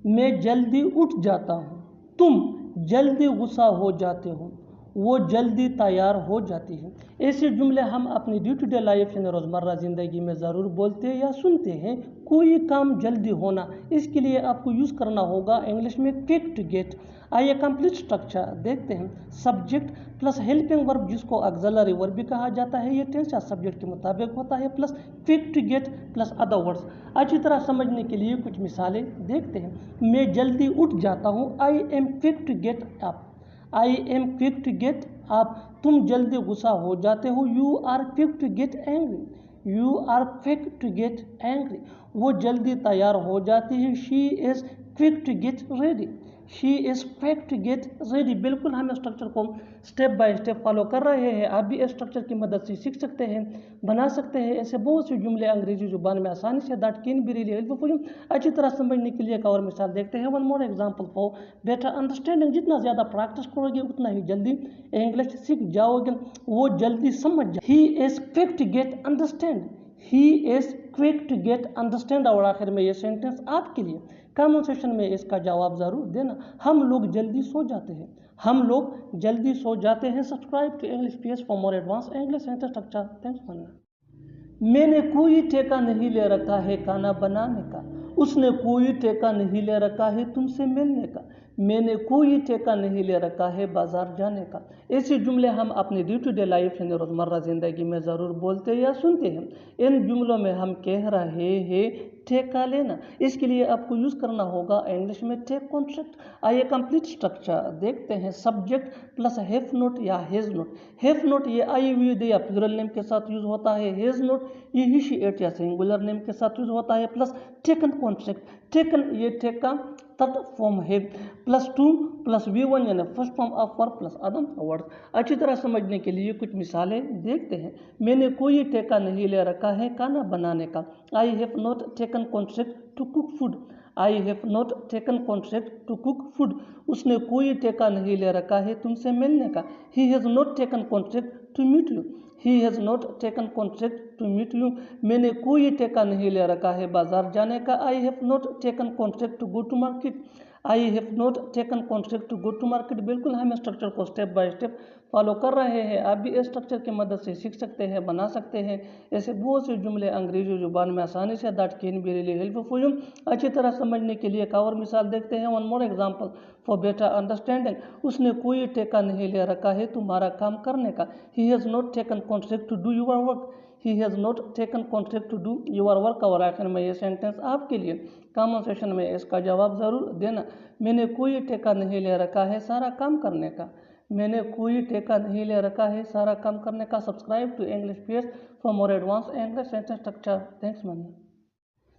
मैं जल्दी उठ जाता हूँ, तुम जल्दी गुस्सा हो जाते हो, वो जल्दी तैयार हो जाती है। ऐसे जुमले हम अपनी डे टू डे लाइफ यानी रोज़मर्रा ज़िंदगी में ज़रूर बोलते हैं या सुनते हैं। कोई काम जल्दी होना, इसके लिए आपको यूज़ करना होगा इंग्लिश में क्विक टू गेट। आइए कंप्लीट स्ट्रक्चर देखते हैं। सब्जेक्ट प्लस हेल्पिंग वर्ब जिसको ऑक्सिलरी वर्ब भी कहा जाता है, ये टेंस या सब्जेक्ट के मुताबिक होता है, plus quick to get plus other words. अच्छी तरह समझने के लिए कुछ मिसालें देखते हैं। मैं जल्दी उठ जाता हूँ, I am quick to get up. I am quick to get up. तुम जल्दी गुस्सा हो जाते हो, you are quick to get angry. You are quick to get angry. वो जल्दी तैयार हो जाती है, she is quick to get ready. She is quick to get ready. बिल्कुल हम स्ट्रक्चर को स्टेप बाय स्टेप फॉलो कर रहे हैं। आप भी इस स्ट्रक्चर की मदद से सीख सकते हैं, बना सकते हैं ऐसे बहुत से जुमले अंग्रेजी जुबान में आसानी से। That can be really helpful. अच्छी तरह समझने के लिए एक और मिसाल देखते हैं। One more example for better understanding. जितना ज़्यादा प्रैक्टिस करोगे उतना ही जल्दी इंग्लिश सीख जाओगे। वो जल्दी समझ जाए। He is quick to get understand. He is quick to get understand. और आखिर में ये सेंटेंस आपके लिए कमेंट सेक्शन में इसका जवाब ज़रूर देना। हम लोग जल्दी सो जाते हैं। हम लोग जल्दी सो जाते हैं। Subscribe to English PS for more advance English sentence structure. Thanks for. मैंने कोई ठेका नहीं ले रखा है खाना बनाने का। उसने कोई ठेका नहीं ले रखा है तुमसे मिलने का। मैंने कोई ठेका नहीं ले रखा है बाजार जाने का। ऐसे जुमले हम अपनी डे टू डे लाइफ यानी रोज़मर्रा ज़िंदगी में ज़रूर बोलते या सुनते हैं। इन जुमलों में हम कह रहे हैं ठेका लेना, इसके लिए आपको यूज़ करना होगा इंग्लिश में टेक कॉन्ट्रैक्ट। आइए कंप्लीट स्ट्रक्चर देखते हैं। सब्जेक्ट प्लस हैव नोट या हैज़ नोट। हैव नोट ये आई वी दे या प्लूरल नेम के साथ यूज़ होता है। हैज़ नोट ये ही शी इट या सिंगुलर नेम के साथ यूज़ होता है। Plus taken contract. टेकन ये ठेका तट फॉर्म है, प्लस टू प्लस V1 यानी first form of verb plus other words. अच्छी तरह समझने के लिए कुछ मिसालें देखते हैं। मैंने कोई ठेका नहीं ले रखा है खाना बनाने का। I have not taken contract to cook food. I have not taken contract to cook food. उसने कोई ठेका नहीं ले रखा है तुमसे मिलने का। He has not taken contract to meet you. He has not taken contract to meet you. मैंने कोई ठेका नहीं ले रखा है बाजार जाने का। I have not taken contract to go to market. I have not taken contract to go to market. बिल्कुल हम स्ट्रक्चर को स्टेप बाय स्टेप फॉलो कर रहे हैं। आप भी इस स्ट्रक्चर की मदद से सीख सकते हैं, बना सकते हैं ऐसे बहुत से जुमले अंग्रेजी जुबान में आसानी से। That can be really helpful. अच्छी तरह समझने के लिए एक और मिसाल देखते हैं। One more example for better understanding. उसने कोई ठेका नहीं ले रखा है तुम्हारा काम करने का। He has not taken contract to do your work. He has not taken contract to do your work. और आखिर में ये सेंटेंस आपके लिए कमेंट सेक्शन में इसका जवाब ज़रूर देना। मैंने कोई ठेका नहीं ले रखा है सारा काम करने का। मैंने कोई ठेका नहीं ले रखा है सारा काम करने का। Subscribe to English PS for more advance English sentence structure. Thanks man.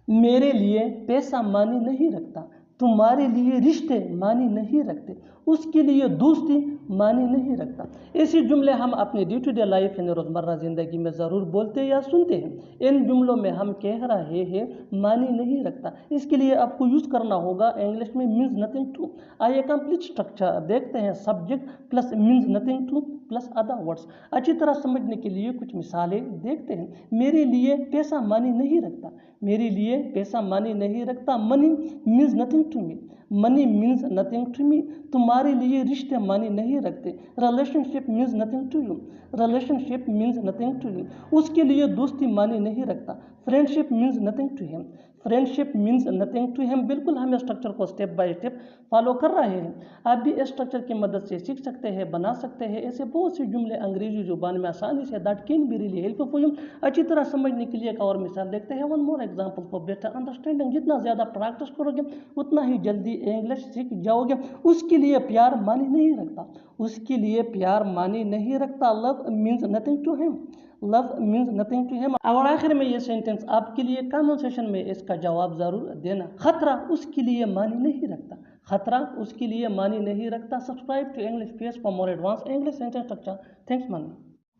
मेरे लिए पैसा मानी नहीं रखता। तुम्हारे लिए रिश्ते मानी नहीं रखते। उसके लिए दोस्ती मानी नहीं रखता। ऐसे जुमले हम अपने डे टू डे लाइफ यानी रोज़मर्रा ज़िंदगी में ज़रूर बोलते या सुनते हैं। इन जुमलों में हम कह रहे हैं मानी नहीं रखता, इसके लिए आपको यूज़ करना होगा इंग्लिश में मीन्स नथिंग टू। आइए कंप्लीट स्ट्रक्चर देखते हैं। Subject plus means nothing two plus other words. अच्छी तरह समझने के लिए कुछ मिसालें देखते हैं। मेरे लिए पैसा मानी नहीं रखता। मेरे लिए पैसा मानी नहीं रखता। Money means nothing to me. Money means nothing to me. तुम्हारे लिए रिश्ते मानी नहीं रखते। Relationship means nothing to you. Relationship means nothing to you. उसके लिए दोस्ती मानी नहीं रखता। Friendship means nothing to him. Friendship means nothing to him. बिल्कुल हम स्ट्रक्चर को स्टेप बाय स्टेप फॉलो कर रहे हैं। आप भी इस स्ट्रक्चर की मदद से सीख सकते हैं, बना सकते हैं ऐसे बहुत से जुमले अंग्रेजी जुबान में आसानी से। That can be really helpful. अच्छी तरह समझने के लिए एक और मिसाल देखते हैं। One more example for better understanding. जितना ज़्यादा प्रैक्टिस करोगे उतना ही जल्दी इंग्लिश सीख जाओगे। उसके लिए प्यार मानी नहीं रखता। उसके लिए प्यार मानी नहीं रखता। Love means nothing to him. Love means nothing to him. और आखिर में ये सेंटेंस आपके लिए कमेंट सेक्शन में इसका जवाब ज़रूर देना। खतरा उसके लिए मानी नहीं रखता। खतरा उसके लिए मानी नहीं रखता। Subscribe to English PS for more advance English sentence structure. Thanks man.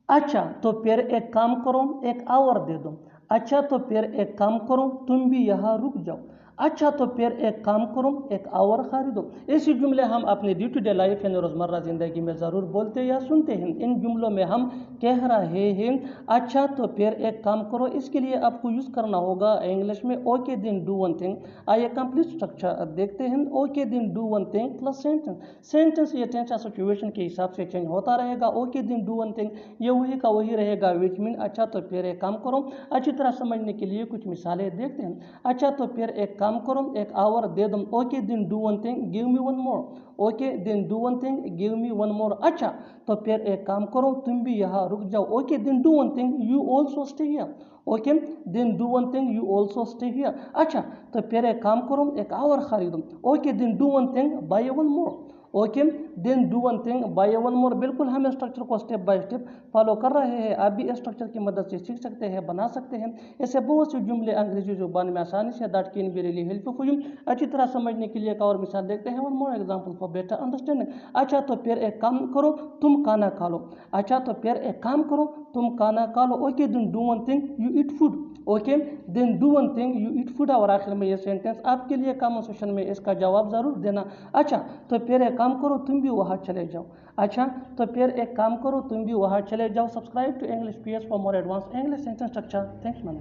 अच्छा तो फिर एक काम करो, एक आवर दे दो। अच्छा तो फिर एक काम करो, तुम भी यहाँ रुक जाओ। अच्छा तो फिर एक काम करो, एक और खरीदो। ऐसे जुमले हम अपने डे टू डे लाइफ यानी रोज़मर्रा ज़िंदगी में ज़रूर बोलते या सुनते हैं। इन जुमलों में हम कह रहे हैं अच्छा तो फिर एक काम करो, इसके लिए आपको यूज़ करना होगा इंग्लिश में okay then do one thing. आइए कंप्लीट स्ट्रक्चर देखते हैं। Okay then do one thing plus sentence. Sentence ये टेंस या सिचुएशन के हिसाब से चेंज होता रहेगा। Okay then do one thing ये वही का वही रहेगा, विच मीन अच्छा तो फिर एक काम करो। अच्छी तरह समझने के लिए कुछ मिसालें देखते हैं। अच्छा तो फिर एक काम करो, एक आवर दे दो। Okay then do one thing give me one more. Okay then do one thing give me one more. अच्छा तो फिर एक काम करो, तुम भी यहाँ रुक जाओ। Okay then do one thing you also stay here. Okay then do one thing you also stay here. अच्छा तो फिर एक काम करो, एक आवर खरीदो। Okay then do one thing buy one more. Okay then do one thing buy one more. बिल्कुल हम स्ट्रक्चर को स्टेप बाय स्टेप फॉलो कर रहे हैं। आप भी स्ट्रक्चर की मदद से सीख सकते हैं, बना सकते हैं। ऐसे बहुत से जुमले अंग्रेजी जुबान में आसानी say that can be really helpful for you. अच्छी तरह समझने के लिए एक और मिसाल देखते हैं। One more example for better understanding. अच्छा तो फिर एक काम करो, तुम खाना खा लो। अच्छा तो फिर एक काम करो, तुम खाना खा लो। Okay then do one thing you eat food. Okay then do one thing you eat food. और आखिर में ये सेंटेंस आपके लिए कमेंट सेक्शन में इसका जवाब ज़रूर देना। अच्छा तो फिर एक काम करो, तुम भी वहाँ चले जाओ। अच्छा तो फिर एक काम करो, तुम भी वहाँ चले जाओ। Subscribe to English PS for more advance English sentence structure. Thanks man.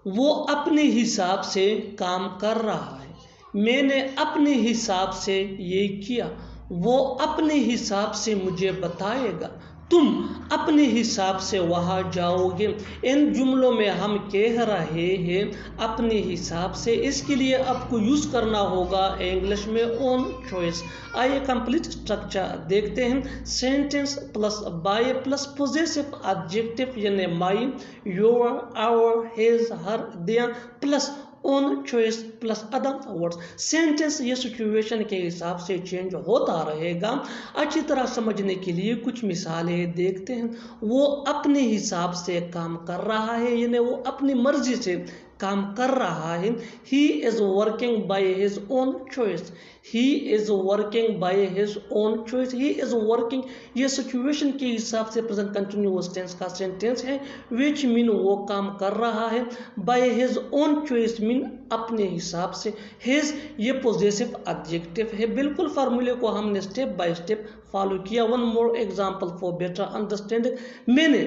वो अपने हिसाब से काम कर रहा है, मैंने अपने हिसाब से ये किया, वो अपने हिसाब से मुझे बताएगा, तुम अपने हिसाब से वहाँ जाओगे। इन जुमलों में हम कह रहे हैं अपने हिसाब से, इसके लिए आपको यूज़ करना होगा इंग्लिश में ओन चॉइस। आइए कंप्लीट स्ट्रक्चर देखते हैं। Sentence plus by plus possessive adjective यानी my, your, our, his, her, their plus own choice plus other words. Sentence ये सिचुएशन के हिसाब से चेंज होता रहेगा। अच्छी तरह समझने के लिए कुछ मिसालें देखते हैं। वो अपने हिसाब से काम कर रहा है यानी वो अपनी मर्जी से काम कर रहा है। He is working bye his own choice. He is working bye his own choice. He is working ये सिचुएशन के हिसाब से प्रेजेंट कंटिन्यूअस टेंस का सेंटेंस है, विच मीन वो काम कर रहा है। Bye his own choice mean अपने हिसाब से। हिज ये पोजेसिव एडजेक्टिव है। बिल्कुल फार्मूले को हमने स्टेप बाय स्टेप फॉलो किया। One more example for better understanding. मैंने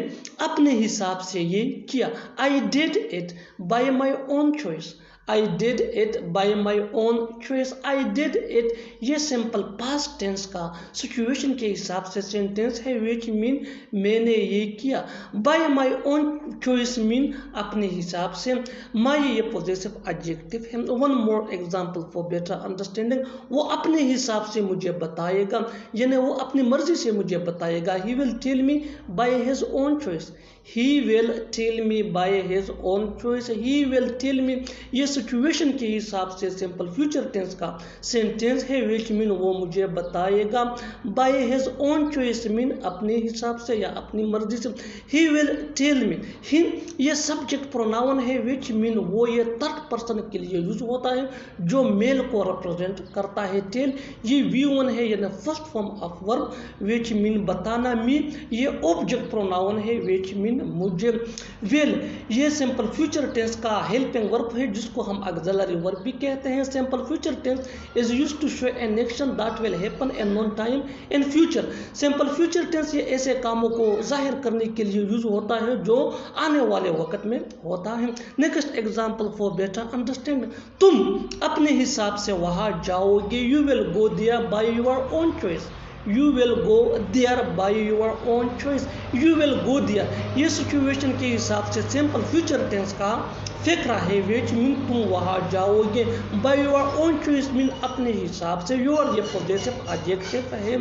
अपने हिसाब से ये किया। I did it by my own choice. I did it by my own choice. I did it ये सिंपल पास्ट टेंस का सिचुएशन के हिसाब से सेंटेंस है, विच मीन मैंने ये किया। Bye my own choice mean अपने हिसाब से। माई ये पोजेसिव एडजेक्टिव है। One more example for better understanding. वो अपने हिसाब से मुझे बताएगा यानी वो अपनी मर्जी से मुझे बताएगा। He will tell me by his own choice. He will tell me by his own choice. He will tell me ये सिचुएशन के हिसाब से सिंपल फ्यूचर टेंस का सेंटेंस है, विच मीन वो मुझे बताएगा। by his own choice mean अपने हिसाब से या अपनी मर्जी से। he will tell me he ये सब्जेक्ट प्रोनाउन है, विच मीन वो ये थर्ड पर्सन के लिए यूज होता है जो मेल को रिप्रेजेंट करता है। टेल ये V1 है यानी first form of verb, which mean बताना। मी ये ऑब्जेक्ट प्रोनाउन है, विच मीन मुझे। वेल ये सिंपल फ्यूचर टेंस का हेल्पिंग वर्ब है जिसको हम ऑक्सिलरी वर्ब भी कहते हैं। Simple future tense is used to show an action that will happen in known time in future. Simple future tense ये ऐसे कामों को जाहिर करने के लिए यूज होता है जो आने वाले वक्त में होता है। Next example for better understanding. तुम अपने हिसाब से वहां जाओगे। You will go there by your own choice. You will go there by your own choice. You will go there ये सिचुएशन के हिसाब से सिंपल फ्यूचर टेंस का फिक्रा है, विच मीन तुम वहाँ जाओगे। by your own choice mean अपने हिसाब से। your ये पोजेसिव एडजेक्टिव है।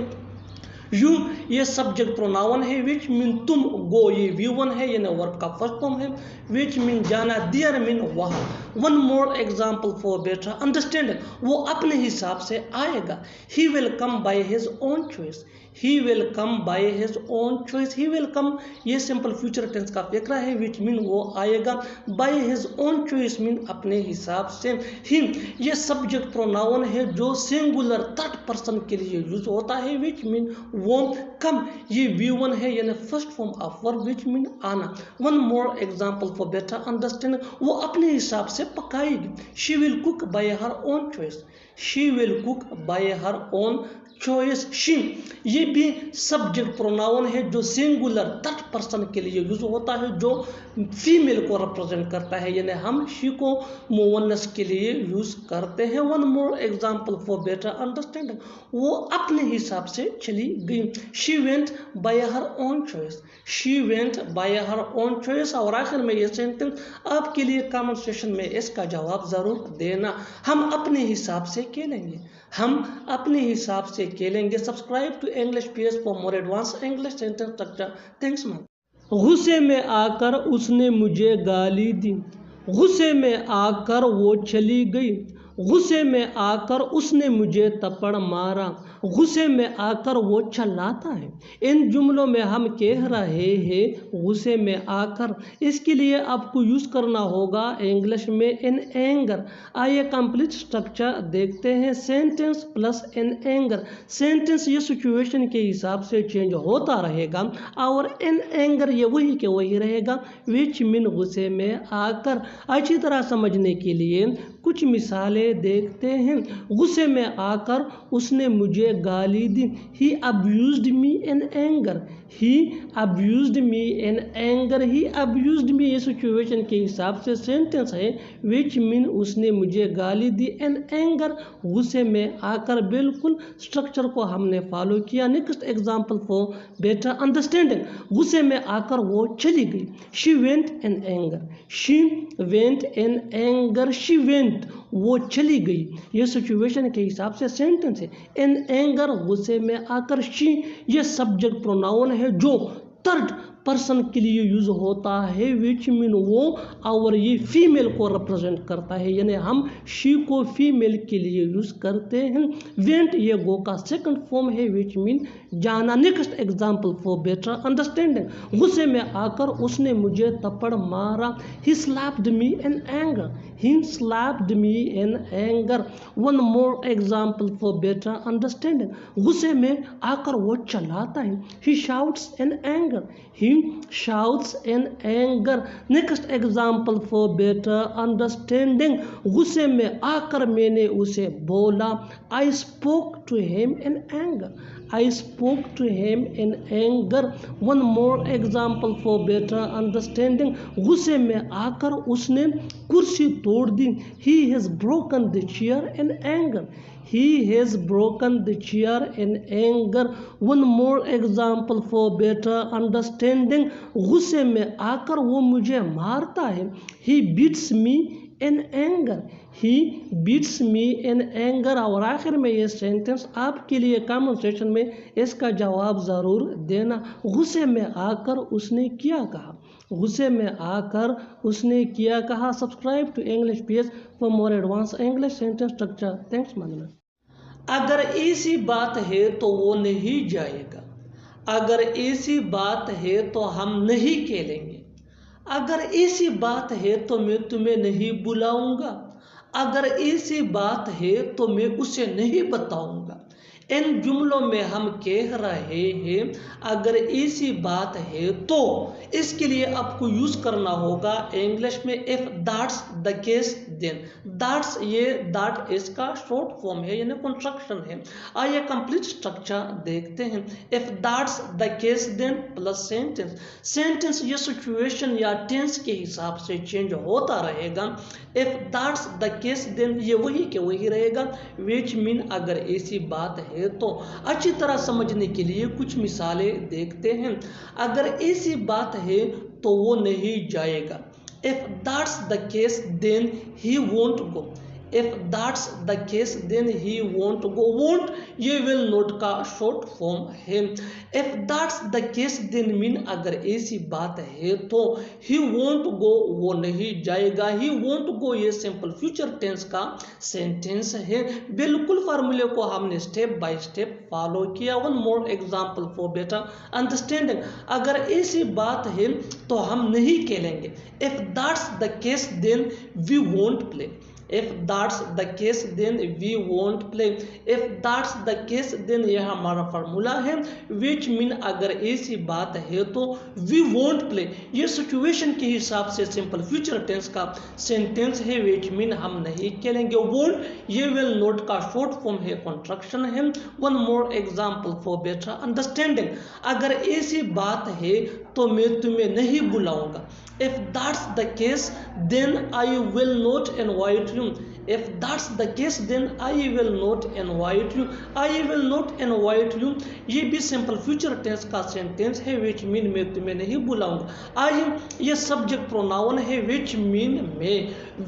यू ये सब्जेक्ट प्रोनाउन है, विच मीन तुम। गो ये V1 है यानी वर्ब का फर्स्ट फॉर्म है, विच मीन जाना। देयर मीन वहाँ। One more example for better understanding. वो अपने हिसाब से आएगा। He will come by his own choice. He will come by his own choice. He will come ये सिंपल फ्यूचर टेंस का फिक्रा है, विच मीन वो आएगा। Bye his own choice mean अपने हिसाब से। ही ये सब्जेक्ट प्रोनाउन है जो सिंगुलर थर्ड पर्सन के लिए यूज होता है, विच मीन won't come, ये V1 है यानी first form of verb which mean आना। One more example for better understanding, वो अपने हिसाब से पकाएगी। She will cook by her own choice, she will cook by her own choice. She ये भी सब्जेक्ट प्रोनाउन है जो सिंगुलर थर्ड पर्सन के लिए यूज होता है, जो फीमेल को रिप्रेजेंट करता है, यानी हम शी को मोवनस के लिए यूज करते हैं। One more example for better understanding, वो अपने हिसाब से चली गई। She went by her own choice, she went by her own choice. और आखिर में ये सेंटेंस आपके लिए कमेंट सेक्शन में इसका जवाब जरूर देना। हम अपने हिसाब से खेलेंगे, हम अपने हिसाब से खेलेंगे। Subscribe to English PS for more advance English sentence structure. Thanks ma'am. गुस्से में आकर उसने मुझे गाली दी, गुस्से में आकर वो चली गई, गुस्से में आकर उसने मुझे थप्पड़ मारा, गुस्से में आकर वो चिल्लाता है। इन जुमलों में हम कह रहे हैं गुस्से में आकर, इसके लिए आपको यूज़ करना होगा इंग्लिश में इन एंगर। आइए कंप्लीट स्ट्रक्चर देखते हैं। Sentence plus in anger, sentence ये सिचुएशन के हिसाब से चेंज होता रहेगा और इन एंगर ये वही के वही रहेगा, विच मीन गुस्से में आकर। अच्छी तरह समझने के लिए कुछ मिसालें देखते हैं। गुस्से में आकर उसने मुझे गाली दी, he abused me in anger, he abused me in anger, he abused me ये सिचुएशन के हिसाब से सेंटेंस है, विच मीन उसने मुझे गाली दी इन एंगर, गुस्से में आकर। बिल्कुल स्ट्रक्चर को हमने फॉलो किया। Next example for better understanding, गुस्से में आकर वो चली गई। She went in anger, she went in anger, she went वो चली गई, ये सिचुएशन के हिसाब से सेंटेंस है। इन एंगर गुस्से में आकर। शी ये सब्जेक्ट प्रोनाउन है जो थर्ड पर्सन के लिए यूज होता है, विच मीन वो, और ये फीमेल को रिप्रेजेंट करता है, यानी हम शी को फीमेल के लिए यूज करते हैं। वेंट ये गो का सेकंड फॉर्म है, विच मीन जाना। Next example for better understanding, गुस्से में आकर उसने मुझे थप्पड़ मारा, ही slapped me in anger, he slapped me in anger. One more example for better understanding, गुस्से में आकर वो चिल्लाता है, he shouts in anger, he shouts in anger. Next example for better understanding, गुस्से में आकर मैंने उसे बोला, I spoke to him in anger, I spoke to him in anger. One more example for better understanding, गुस्से में आकर उसने कुर्सी तोड़ दी, he has broken the chair in anger, he has broken the chair in anger. One more example for better understanding, गुस्से में आकर वो मुझे मारता है, he beats me in anger, he beats me in anger. और आखिर में ये सेंटेंस आपके लिए कमेंट सेक्शन में इसका जवाब ज़रूर देना। गुस्से में आकर उसने क्या कहा, गुस्से में आकर उसने क्या कहा। Subscribe to English PS for more advance English sentence structure. Thanks madam. अगर ऐसी बात है तो वो नहीं जाएगा, अगर ऐसी बात है तो हम नहीं खेलेंगे, अगर ऐसी बात है तो मैं तुम्हें नहीं बुलाऊंगा, अगर ऐसी बात है तो मैं उसे नहीं बताऊंगा। इन जुमलों में हम कह रहे हैं अगर ऐसी बात है तो, इसके लिए आपको यूज करना होगा इंग्लिश में if that's the case then. That's ये दैट इसका शॉर्ट फॉर्म है, यानी कंस्ट्रक्शन है। आइए कंप्लीट स्ट्रक्चर देखते हैं। If that's the case then plus sentence, sentence ये सिचुएशन या टेंस के हिसाब से चेंज होता रहेगा। If that's the case then ये वही के वही रहेगा, विच मीन अगर ऐसी बात है तो। अच्छी तरह समझने के लिए कुछ मिसालें देखते हैं। अगर ऐसी बात है तो वो नहीं जाएगा, if that's the case then he won't go, if that's the case then he won't go. Won't ये विल नॉट का शॉर्ट फॉर्म है। If that's the case then mean अगर ऐसी बात है तो, ही वोंट गो वो नहीं जाएगा, ही वोंट गो ये सिंपल फ्यूचर टेंस का सेंटेंस है। बिल्कुल फार्मूले को हमने स्टेप बाय स्टेप फॉलो किया। One more example for better understanding, अगर ऐसी बात है तो हम नहीं खेलेंगे, if that's the case then we won't play, If that's the case then we won't play. If that's the case then यह हमारा फार्मूला है, which mean अगर ऐसी बात है तो we won't play ये सिचुएशन के हिसाब से सिंपल फ्यूचर टेंस का सेंटेंस है, which mean हम नहीं खेलेंगे। won't ये will not का शॉर्ट फॉर्म है, कॉन्ट्रैक्शन है। One more example for better understanding, अगर ऐसी बात है तो मैं तुम्हें नहीं बुलाऊंगा। If that's the case then I will not invite you. If that's the case then I will not invite you. I will not invite you ये भी सिंपल फ्यूचर टेंस का सेंटेंस है, which mean मैं तुम्हें नहीं बुलाऊंगा। I ये subject pronoun है, which mean मैं।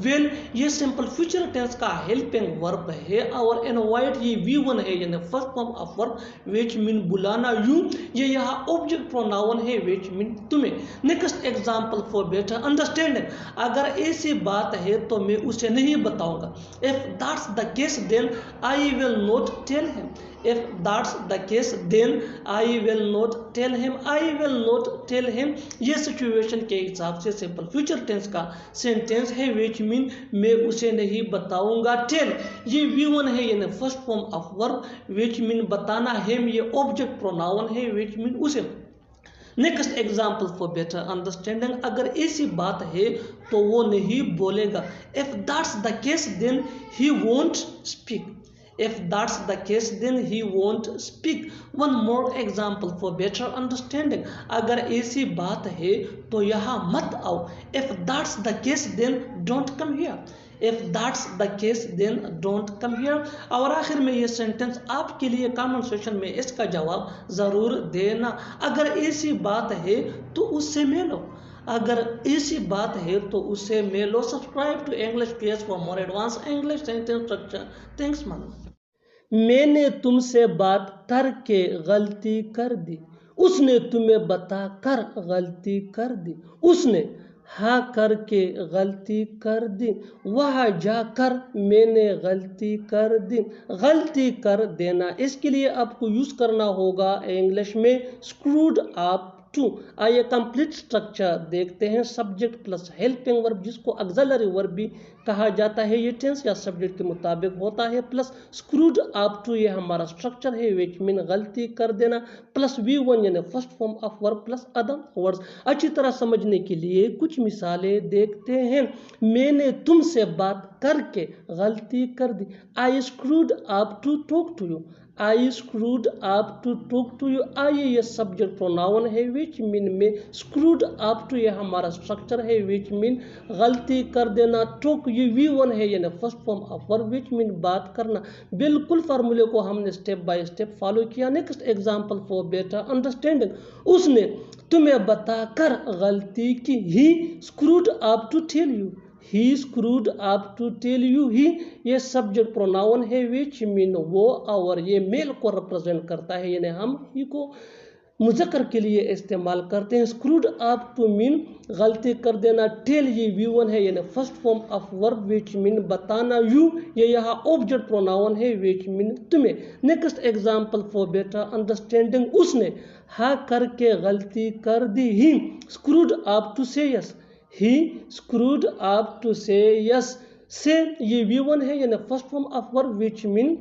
will ये सिंपल फ्यूचर टेंस का हेल्पिंग वर्ब है, और invite ये V1 है यानी first form of verb, which mean बुलाना। you ये यहाँ ऑब्जेक्ट प्रोनाउन है, which mean तुम्हें। Next example for better understanding, अगर ऐसी बात है तो मैं उसे नहीं बताऊंगा। If that's the case then I will not tell him. If that's the case then I will not tell him. I will not tell him ये सिचुएशन के हिसाब से सिंपल फ्यूचर टेंस का सेंटेंस है, which mean मैं उसे नहीं बताऊंगा। tell ये V1 है यानी first form of verb, which mean बताना। him ये ऑब्जेक्ट प्रोनाउन है, which mean उसे। Next example for better understanding, अगर ऐसी बात है तो वो नहीं बोलेगा। If that's the case then he won't speak. If that's the case then he won't speak. One more example for better understanding, अगर ऐसी बात है तो यहाँ मत आओ। If that's the case then don't come here. If that's the case then don't come here। और आखिर में ये सेंटेंस आपके लिए कमेंट सेक्शन में इसका जवाब ज़रूर देना। अगर ऐसी बात है तो उससे मिलो। अगर ऐसी बात है तो उससे मिलो। Subscribe to English class for more advance English sentence structure. Thanks man. मैंने तुमसे बात करके गलती कर दी। उसने तुम्हें बता कर गलती कर दी। उसने हाँ करके गलती कर दी। वहाँ जाकर मैंने गलती कर दी। गलती कर देना, इसके लिए आपको यूज करना होगा इंग्लिश में स्क्रूड अप टू। आइए कंप्लीट स्ट्रक्चर देखते हैं। सब्जेक्ट प्लस हेल्पिंग वर्ब, जिसको ऑक्सिलरी वर्ब भी कहा जाता है, ये टेंस या सब्जेक्ट के मुताबिक होता है, प्लस स्क्रूड अप टू ये हमारा स्ट्रक्चर है, विच मीन गलती कर देना, प्लस V1 यानी first form of verb, plus other words. अच्छी तरह समझने के लिए कुछ मिसालें देखते हैं। मैंने तुमसे बात करके गलती कर दी। I screwed up to talk to you. I screwed up to talk to you. I ये सब्जेक्ट प्रोनाउन है, विच मीन में। स्क्रूड अप टू ये हमारा स्ट्रक्चर है, विच मीन गलती कर देना। टॉक ये V1 है यानी first form of verb, which mean बात करना। बिल्कुल फार्मूले को हमने स्टेप बाय स्टेप फॉलो किया। Next example for better understanding, उसने तुम्हें बताकर गलती की। He screwed up to tell you. He screwed up to tell you. He ये सब्जेक्ट प्रोनाउन है, विच मीन वो, और ये मेल को रिप्रेजेंट करता है, यानी हम ही को मुज़क्कर के लिए इस्तेमाल करते हैं। स्क्रूड अप टू मीन गलती कर देना। टेल ये V1 है यानी first form of verb, which mean बताना। यू ये यहाँ ऑब्जेक्ट प्रोनाउन है, विच मीन तुम्हें। Next example for better understanding, उसने हाँ करके गलती कर दी। He screwed up to say yes. He screwed up to say yes. Say ये V1 है यानी first form of verb, which mean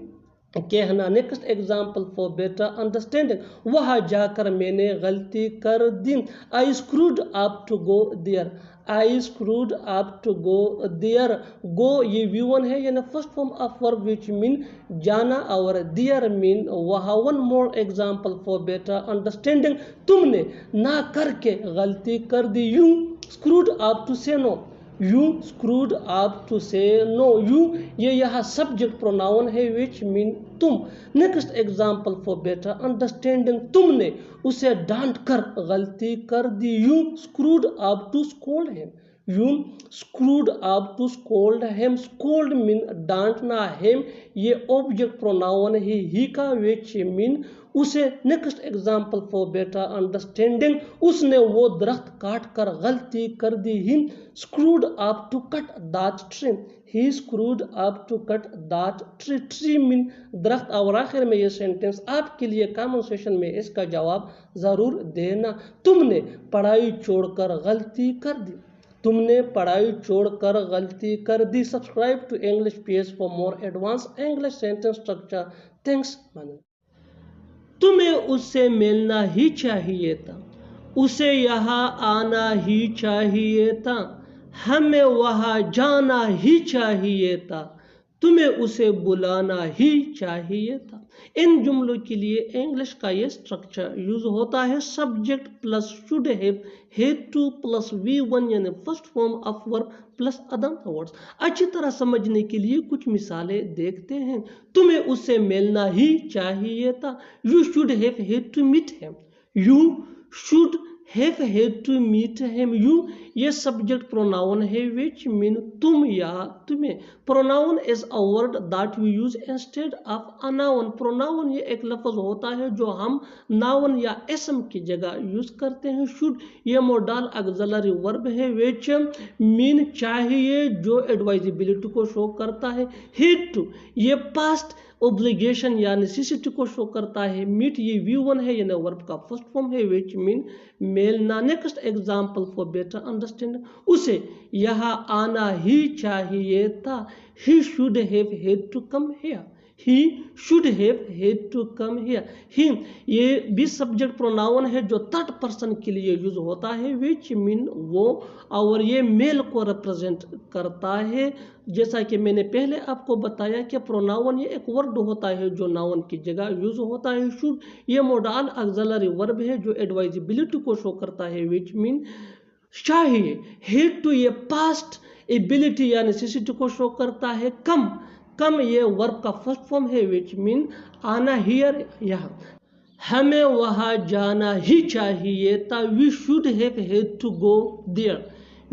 कहना। Next example for better understanding, वहाँ जाकर मैंने गलती कर दी। I screwed up to go there. I screwed up to go there. Go ये V1 है यानी first form of verb, which mean जाना, और देयर मीन वहाँ। One more example for better understanding, तुमने ना करके गलती कर दी। You screwed up to say no. You screwed up to say no. You ये यहाँ सब्जेक्ट प्रोनाउन है, विच मीन तुम। Next example for better understanding, तुमने उसे डांट कर गलती कर दी। You screwed up to scold him. You screwed up to scold him. Scold mean डांटना। हिम ये ऑब्जेक्ट प्रोनाउन है ही का, विच मीन उसे। Next example for better understanding, उसने वो दरख्त काट कर गलती कर दी। He screwed up to cut that tree. He screwed up to cut that tree. Tree mean दरख्त। और आखिर में ये सेंटेंस आपके लिए कमेंट सेक्शन में इसका जवाब ज़रूर देना। तुमने पढ़ाई छोड़कर गलती कर दी। तुमने पढ़ाई छोड़कर गलती कर दी। Subscribe to English PS for more advance English sentence structure. Thanks. तुम्हें उससे मिलना ही चाहिए था, उसे यहाँ आना ही चाहिए था, हमें वहाँ जाना ही चाहिए था, तुम्हें उसे बुलाना ही चाहिए था। इन जुमलों के लिए इंग्लिश का ये स्ट्रक्चर यूज होता है subject plus should have, had two plus V1 यानी first form of verb plus other words. अच्छी तरह समझने के लिए कुछ मिसालें देखते हैं। तुम्हें उससे मिलना ही चाहिए था, you should have had to meet him, you should have had to meet him। you ये सब्जेक्ट प्रोनाउन है which mean तुम या तुम्हें। Pronoun is a word that we use instead of a noun। Pronoun ये एक लफ्ज होता है जो हम नाउन या इसम की जगह यूज करते हैं। शुड ये मोडाल ऑक्सिलरी वर्ब है which mean चाहिए जो एडवाइजेबिलिटी को शो करता है। had to ये पास्ट ओब्लिगेशन या नेसेसिटी को शो करता है। मीट ये V1 है यानी वर्ब का फर्स्ट फॉर्म है which mean मिलना। Next example for better understanding, उसे यहाँ आना ही चाहिए था, he should have had to come here, he should have had to come here। he ये भी सब्जेक्ट प्रोनाउन है जो थर्ड पर्सन के लिए यूज होता है which mean वो, और ये मेल को रिप्रेजेंट करता है। जैसा कि मैंने पहले आपको बताया कि प्रोनाउन ये एक वर्ड होता है जो नाउन की जगह यूज होता है। शुड ये मोडाल ऑक्सिलरी वर्ब है जो एडवाइजेबिलिटी को शो करता है which mean चाहिए। हेड टू ये पास्ट एबिलिटी या नेसेसिटी को शो करता है। कम ये वर्ब का फर्स्ट फॉर्म है which mean आना हियर यहाँ। हमें वहाँ जाना ही चाहिए था, we should have had to go there,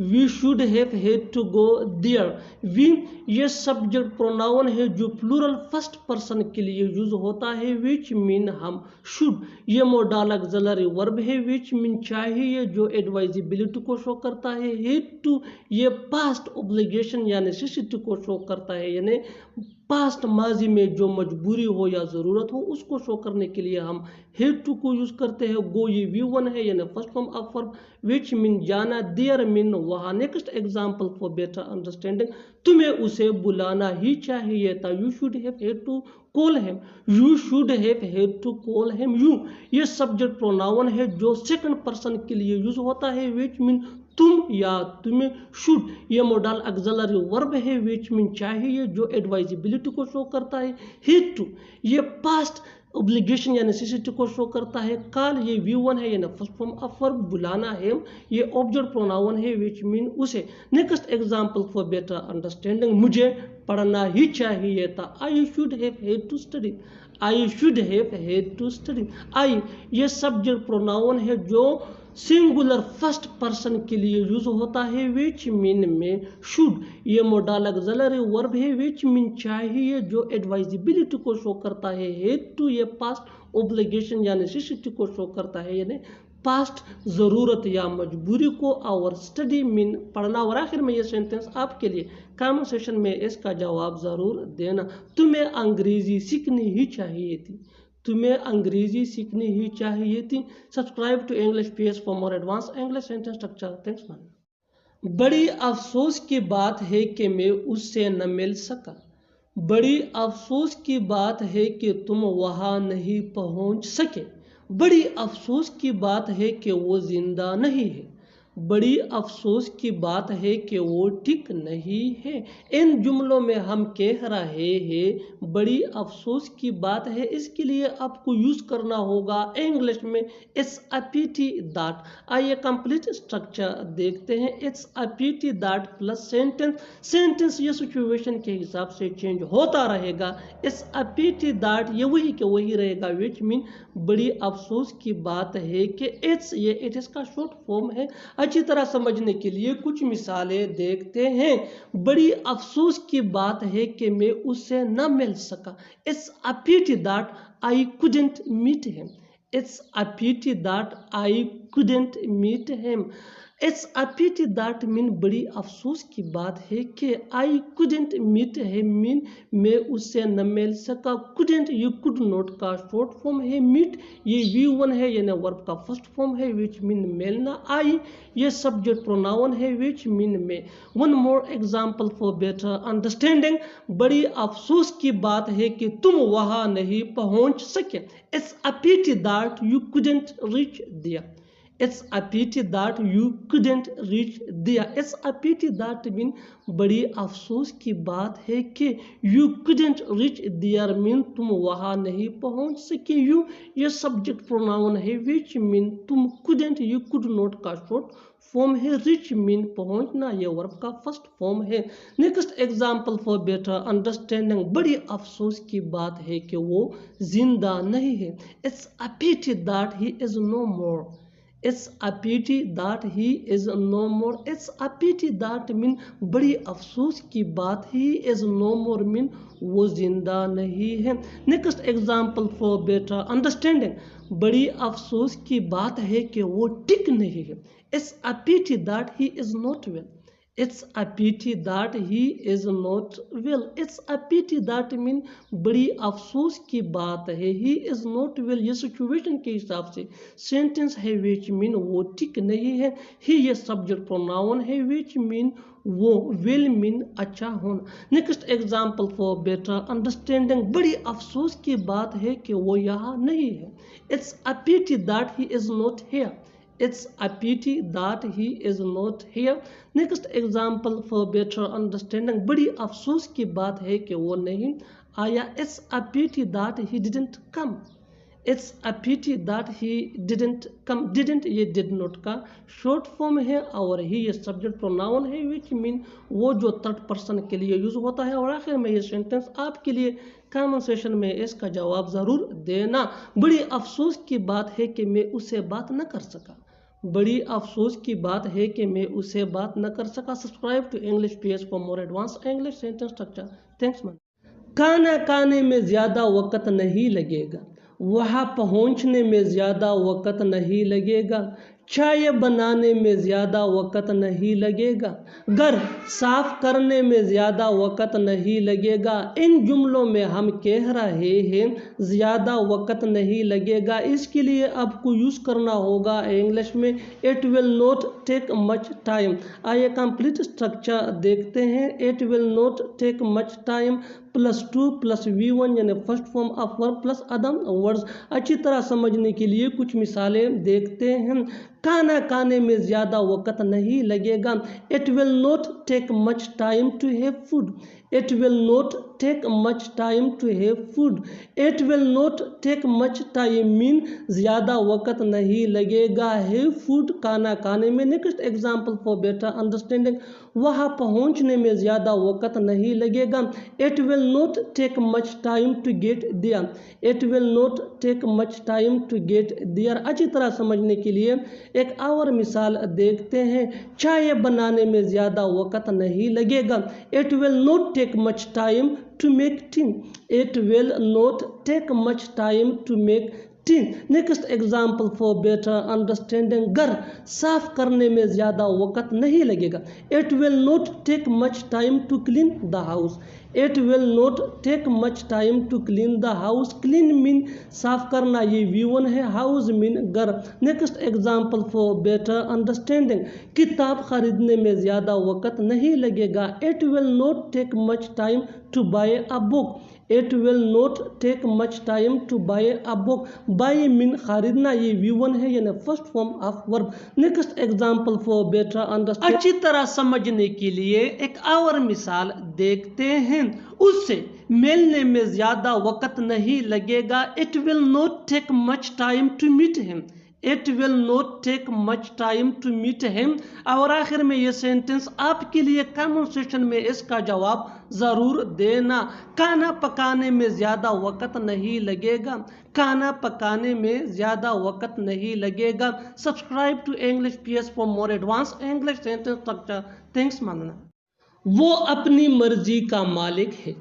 we should have had to go there. We ये सब्जेक्ट प्रोनाउन है जो प्लूरल फर्स्ट पर्सन के लिए यूज होता है which mean हम। शुड ये मोडाल ऑक्सिलरी वर्ब है which mean चाहिए जो एडवाइजेबिलिटी को शो करता है। हैड टू ये पास्ट ऑब्लिगेशन या नेसेसिटी को शो करता है यानी पास्ट माजी में जो मजबूरी हो या ज़रूरत हो उसको शो करने के लिए हम हैड टू को यूज़ करते हैं। गो ये V1 है यानी first form of verb which mean जाना, देयर मीन वहाँ। Next example for better understanding, तुम्हें उसे बुलाना ही चाहिए था, you should have had to call him, you should have had to call him. You ये सब्जेक्ट प्रोनाउन है जो सेकंड पर्सन के लिए यूज होता है which mean तुम या तुम्हें। शुड ये मोडाल ऑक्सिलरी वर्ब है which mean चाहिए जो एडवाइजेबिलिटी को शो करता है। हैड टू ये पास्ट ऑब्लिगेशन या नेसेसिटी को शो करता है। कॉल ये V1 है यानी फर्स्ट फॉर्म ऑफ वर्ब, बुलाना है ये ऑब्जेक्ट प्रोनाउन है which mean उसे। Next example for better understanding, मुझे पढ़ना ही चाहिए था, I should have had to study, I should have had to study. I ये सब्जेक्ट प्रोनाउन है जो सिंगुलर फर्स्ट पर्सन के लिए यूज होता है which mean में। शुड ये मोडाल ऑक्सिलरी वर्ब है which mean चाहिए जो एडवाइजेबिलिटी को शो करता है। हैड टू ये पास्ट ऑब्लिगेशन या नेसेसिटी को शो करता है यानी पास्ट ज़रूरत या मजबूरी को, और स्टडी मीन पढ़ना। और आखिर में ये सेंटेंस आपके लिए कमेंट सेशन में इसका जवाब ज़रूर देना। तुम्हें अंग्रेज़ी सीखनी ही चाहिए थी, तुम्हें अंग्रेजी सीखनी ही चाहिए थी। Subscribe to English PS for more advance English sentence structure. Thanks man. बड़ी अफसोस की बात है कि मैं उससे न मिल सका, बड़ी अफसोस की बात है कि तुम वहाँ नहीं पहुँच सके, बड़ी अफसोस की बात है कि वो जिंदा नहीं है, बड़ी अफसोस की बात है कि वो ठीक नहीं है। इन जुमलों में हम कह रहे हैं बड़ी अफसोस की बात है, इसके लिए आपको यूज करना होगा इंग्लिश में इट्स अ पिटी दैट। आइए कंप्लीट स्ट्रक्चर देखते हैं। It's a pity that plus sentence, sentence ये सिचुएशन के हिसाब से चेंज होता रहेगा। इट्स अ पिटी दैट ये वही के वही रहेगा विच मीन बड़ी अफसोस की बात है कि इट्स ये इट इज का शॉर्ट फॉर्म है। अच्छी तरह समझने के लिए कुछ मिसालें देखते हैं। बड़ी अफसोस की बात है कि मैं उससे न मिल सका। It's a pity that I couldn't meet him, it's a pity that I couldn't meet him. It's a pity that mean बड़ी अफसोस की बात है कि I couldn't meet him mean मैं उससे न मिल सका. couldn't ये could not का शॉर्ट फॉर्म है. meet ये V1 है यानी वर्ब का फर्स्ट फॉर्म है which मीन मिलना. I ये सब्जेक्ट प्रोनाउन है which मीन में. One more example for better understanding. बड़ी अफसोस की बात है कि तुम वहां नहीं पहुंच सके. It's a pity that you couldn't reach there. It's a pity that you couldn't reach there. It's a pity that mean बड़ी अफसोस की बात है कि you couldn't reach there mean तुम वहां नहीं पहुंच सके. you ये सब्जेक्ट प्रोनाउन है which मीन तुम. couldn't ये could not का शॉर्ट फॉर्म है. reach मीन पहुंचना ये वर्ब का फर्स्ट फॉर्म है. Next example for better understanding. बड़ी अफसोस की बात है कि वो जिंदा नहीं है. It's a pity that he is no more. It's a pity that he is no more. It's a pity that mean बड़ी अफसोस की बात. he is no more mean वो जिंदा नहीं है. Next example for better understanding. बड़ी अफसोस की बात है कि वो ठीक नहीं है. It's a pity that he is not well. It's a pity that he is not well. It's a pity that mean बड़ी अफसोस की बात है. he is not well ये सिचुएशन के हिसाब से सेंटेंस है which मीन वो ठीक नहीं है. he ये सब्जेक्ट प्रोनाउन है which मीन वो. will मीन अच्छा होना. Next example for better understanding. बड़ी अफसोस की बात है कि वो यहाँ नहीं है. It's a pity that he is not here. It's a pity that he is not here. Next example for better understanding. बड़ी अफसोस की बात है कि वो नहीं आया. It's a pity that he didn't come. It's a pity that he didn't come. didn't ये did not का शॉर्ट फॉर्म है और ही ये सब्जेक्ट प्रोनाउन है which मीन वो जो थर्ड पर्सन के लिए यूज होता है. और आखिर में ये सेंटेंस आपके लिए कमेंट सेशन में इसका जवाब ज़रूर देना. बड़ी अफसोस की बात है कि मैं उससे बात न कर सका. बड़ी अफसोस की बात है कि मैं उससे बात न कर सका. Subscribe to English PS for more advance English sentence structure. Thanks man. खाना खाने में ज़्यादा वक्त नहीं लगेगा. वहाँ पहुँचने में ज़्यादा वक्त नहीं लगेगा. चाय बनाने में ज़्यादा वक्त नहीं लगेगा. घर साफ करने में ज़्यादा वक्त नहीं लगेगा. इन जुमलों में हम कह रहे हैं ज़्यादा वक्त नहीं लगेगा. इसके लिए आपको यूज़ करना होगा इंग्लिश में it will not take much time. आइए कंप्लीट स्ट्रक्चर देखते हैं. It will not take much time +2 + V1 यानी first form of verb plus other words. अच्छी तरह समझने के लिए कुछ मिसालें देखते हैं. खाना खाने में ज़्यादा वक्त नहीं लगेगा. It will not take much time to have food. It will not take much time to have food. It will not take much time mean ज़्यादा वक्त नहीं लगेगा हैव फूड खाना खाने में. Next example for better understanding. वहाँ पहुँचने में ज़्यादा वक्त नहीं लगेगा. It will not take much time to get there. It will not take much time to get there. अच्छी तरह समझने के लिए एक और मिसाल देखते हैं. चाय बनाने में ज़्यादा वक्त नहीं लगेगा. It will not take much time to make tea. It will not take much time to make tea. Next example for better understanding. घर साफ करने में ज़्यादा वक्त नहीं लगेगा. It will not take much time to clean the house. It will not take much time to clean the house. Clean mean साफ करना ये V1 है. हाउस मीन घर. Next example for better understanding. किताब खरीदने में ज़्यादा वक्त नहीं लगेगा. It will not take much time to buy a book. It will not take much time to buy a book. Buy mean खरीदना ये V1 है यानी first form of verb. Next example for better understanding. अच्छी तरह समझने के लिए एक और मिसाल देखते हैं. उससे मिलने में ज़्यादा वक्त नहीं लगेगा. It will not take much time to meet him. It will not take much time to meet him. और आखिर में ये सेंटेंस आपके लिए कमेंट सेक्शन में इसका जवाब ज़रूर देना. खाना पकाने में ज़्यादा वक्त नहीं लगेगा. खाना पकाने में ज़्यादा वक्त नहीं लगेगा. Subscribe to English PS for more advance English sentence structure. Thanks मानना. वो अपनी मर्जी का मालिक है.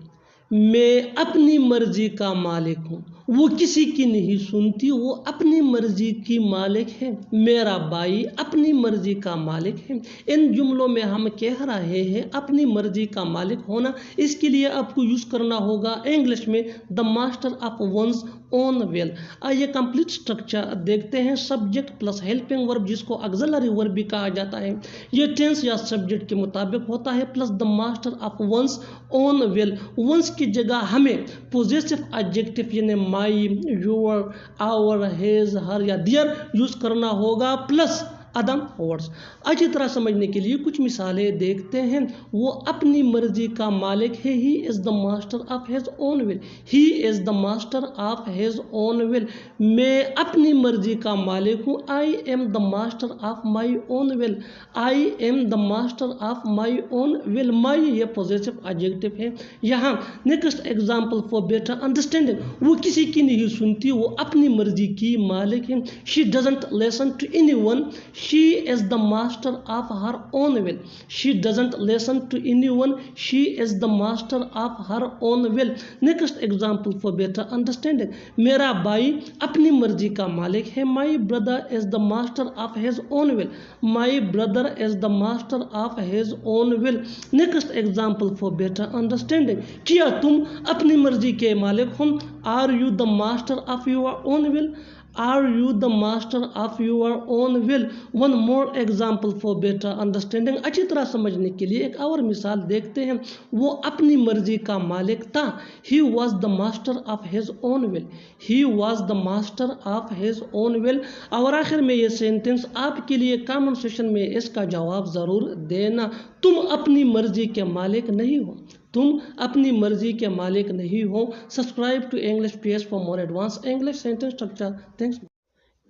मैं अपनी मर्जी का मालिक हूँ. वो किसी की नहीं सुनती, वो अपनी मर्जी की मालिक है। मेरा भाई अपनी मर्जी का मालिक है। इन जुमलों में हम कह रहे हैं अपनी मर्जी का मालिक होना। इसके लिए आपको यूज़ करना होगा इंग्लिश में the master of one's own will. आइए कंप्लीट स्ट्रक्चर देखते हैं। सब्जेक्ट प्लस हेल्पिंग वर्ब, जिसको ऑक्सिलरी वर्ब भी कहा जाता है, ये टेंस या सब्जेक्ट के मुताबिक होता है, plus the master of one's own will. One's की जगह हमें पोजेसिव एडजेक्टिव यानी my, your, our, his, her या देयर यूज करना होगा, प्लस अदम वर्ड्स। अच्छी तरह समझने के लिए कुछ मिसालें देखते हैं। वो अपनी मर्जी का मालिक है। He is the master of his own will. He is the master of his own will. मैं अपनी मर्जी का मालिक हूँ। I am the master of my own will. I am the master of my own will. My ये positive adjective है। यहाँ next example for better understanding, वो किसी की नहीं सुनती, वो अपनी मर्जी की मालिक है। She doesn't listen to anyone. She is the master of her own will. She doesn't listen to anyone. She is the master of her own will. Next example for better understanding. मेरा भाई अपनी मर्जी का मालिक है। My brother is the master of his own will. My brother is the master of his own will. Next example for better understanding. क्या तुम अपनी मर्जी के मालिक हो? Are you the master of your own will? Are you the master of your own will? One more example for better understanding. अच्छी तरह समझने के लिए एक और मिसाल देखते हैं। वो अपनी मर्जी का मालिक था। He was the master of his own will. He was the master of his own will. और आखिर में ये सेंटेंस आपके लिए कमेंट सेक्शन में इसका जवाब ज़रूर देना। तुम अपनी मर्जी के मालिक नहीं हो। तुम अपनी मर्जी के मालिक नहीं हो। Subscribe to English PS for more advance English sentence structure. Thanks.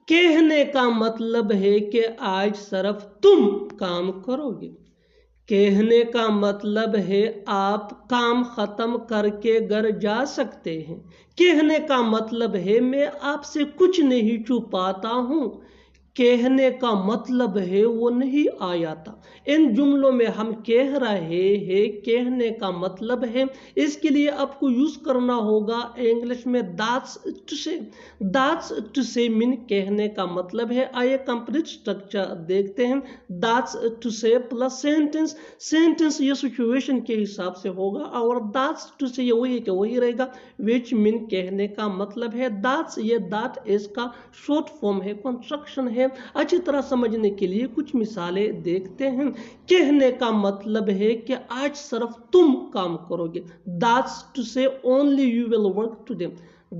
कहने का मतलब है कि आज सिर्फ तुम काम करोगे। कहने का मतलब है आप काम खत्म करके घर जा सकते हैं। कहने का मतलब है मैं आपसे कुछ नहीं छुपाता हूँ। कहने का मतलब है वो नहीं आया था। इन जुमलों में हम कह रहे हैं कहने का मतलब है, इसके लिए आपको यूज करना होगा इंग्लिश में दैट्स टू से। दैट्स टू से मीन कहने का मतलब है। आइए कंप्लीट स्ट्रक्चर देखते हैं। दैट्स टू से प्लस सेंटेंस। सेंटेंस ये सिचुएशन के हिसाब से होगा और दैट्स टू से ये वही के वही रहेगा, विच मीन कहने का मतलब है। दैट्स ये दैट इज का शॉर्ट फॉर्म है, कंस्ट्रक्शन है। अच्छी तरह समझने के लिए कुछ मिसालें देखते हैं। कहने का मतलब है कि आज सिर्फ तुम काम करोगे। That's to say only you will work today.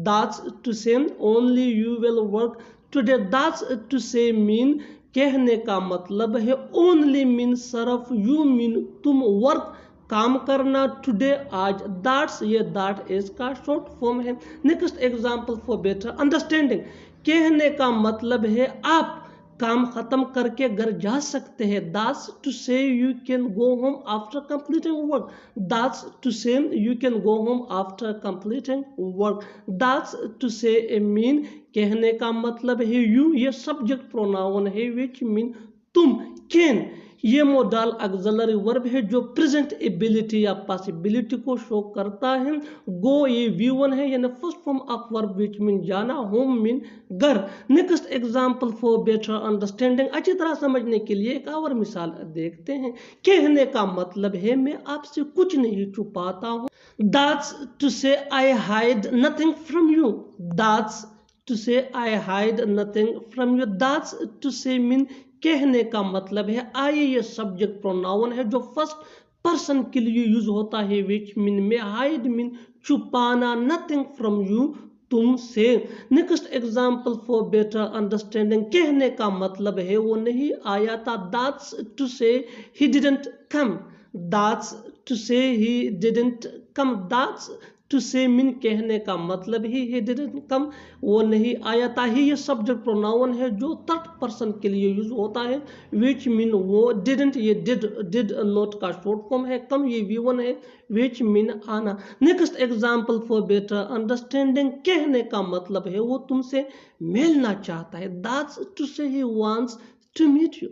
That's to say only you will work today. That's to say mean कहने का मतलब है only mean सिर्फ, you mean तुम, वर्क काम करना, टुडे आज, दैट्स ये दैट इज का शॉर्ट फॉर्म है। Next example for better understanding. कहने का मतलब है आप काम खत्म करके घर जा सकते हैं। That's to say you can go home after completing work. That's to say you can go home after completing work. That's to say mean कहने का मतलब है यू, ये सब्जेक्ट प्रोनाउन है, विच मीन तुम। कैन ये मोडल ऑक्सिलरी वर्ब है जो प्रेजेंट एबिलिटी या पॉसिबिलिटी को शो करता है। गो ये V1 है यानी first form of verb which mean जाना, होम मीन घर। Next example for better understanding. अच्छी तरह समझने के लिए एक और मिसाल देखते हैं। कहने का मतलब है मैं आपसे कुछ नहीं छुपाता हूँ। That's to say I hide nothing from you. That's to say I hide nothing from you. That's to say mean कहने का मतलब है आई ये सब्जेक्ट प्रोनाउन है जो फर्स्ट पर्सन के लिए यूज होता है, विच मीन में, हाइड मीन छुपाना, नथिंग फ्रॉम यू तुमसे। Next example for better understanding. कहने का मतलब है वो नहीं आया था। That's to say he didn't come. That's to say he didn't come. That's to say mean कहने का मतलब ही डिडंट कम, वो नहीं आया था। ही ये सब्जेक्ट प्रोनाउन है जो थर्ड पर्सन के लिए यूज होता है, विच मीन वो। डिडंट ये डिड नॉट का शॉर्ट फॉर्म है। कम ये V1 है, विच मीन आना। Next example for better understanding. कहने का मतलब है वो तुमसे मिलना चाहता है। That's to say he wants to meet you.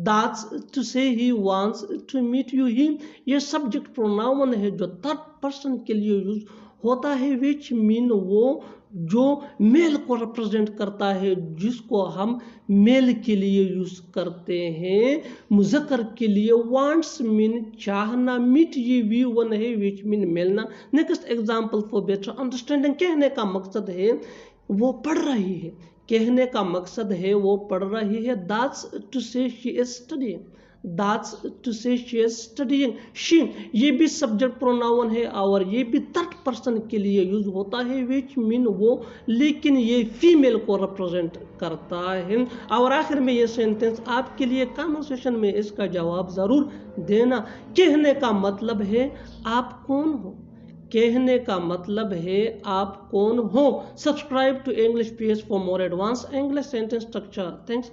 That's to say he wants to meet you. He ये सब्जेक्ट प्रोनाउन है जो थर्ड पर्सन के लिए यूज होता है, विच मीन वो जो मेल को रिप्रेजेंट करता है, जिसको हम मेल के लिए यूज करते हैं। मुज़क्कर के लिए वांट्स मीन चाहना, मीट ये वी वन है विच मीन मिलना। Next example for better understanding, कहने का मकसद है वो पढ़ रही है, कहने का मकसद है वो पढ़ रही है। That's to say she is studying, that's to say she is studying. She ये भी सब्जेक्ट प्रोनाउन है और ये भी थर्ड पर्सन के लिए यूज होता है विच मीन वो, लेकिन ये फीमेल को रिप्रेजेंट करता है। और आखिर में ये सेंटेंस आपके लिए कन्वर्सेशन में इसका जवाब जरूर देना। कहने का मतलब है आप कौन हो, कहने का मतलब है आप कौन हो। Subscribe to English PS for more advance English sentence structure. Thanks.